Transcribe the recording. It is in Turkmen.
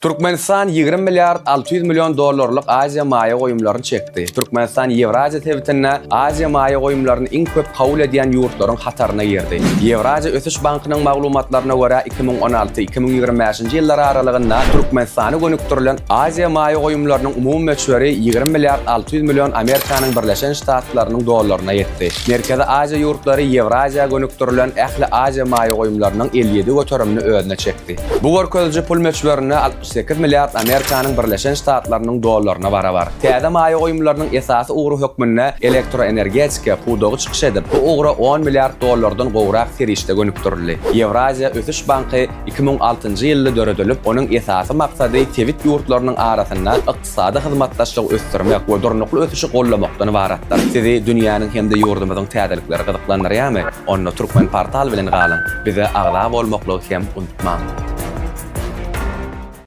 Türkmenistan 20 milyard 600 milyon dolarlyk Aziya maýa goýumlaryny çekdi. Türkmenistan Ewraziya tebitine Aziya maýa goýumlaryny iň köp kabul edýän ýurtlaryň hataryna girdi. Ewraziya Ösüş bankynyň maglumatlaryna görä 2016-2025-nji ýyllar aralygynda Türkmenistany gönükdirilen Aziya maýa goýumlarynyň umumy möçberi 20 milyard 600 milyon Amerikanyň Birleşen Ştatlarynyň dollaryna ýetdi. Merkezi Aziya ýurtlary Ewraziya gönükdirilen ähli Aziya maýa goýumlarynyň 57 göterimini özüne çekdi. Bu görkezji pul möçberini 8 milyard Amerikanyň Birleşen Ştatlarynyň dollaryna barabar. Täze maýa goýumlarynyň esasy ugru hökmünde elektroenergetika pudogy çykyş edip, bu ugru 10 milyard dollardan gowrak serişde gönükdirildi. Ewraziya Ösüş banky 2006-njy ýylda döredilip, onuň esasy maksady tebit ýurtlarynyň arasynda ykdysady hyzmatdaşlygy ösdürmek we durnukly ösüşi gollamakdan ibaratdyr. Sizi dünýäniň hemde ýurdumyzyň täzelikleri gyzyklandyrýarmy? Onu Türkmen portal bilen galyň. Bize agza bolmakly hem unutmaň.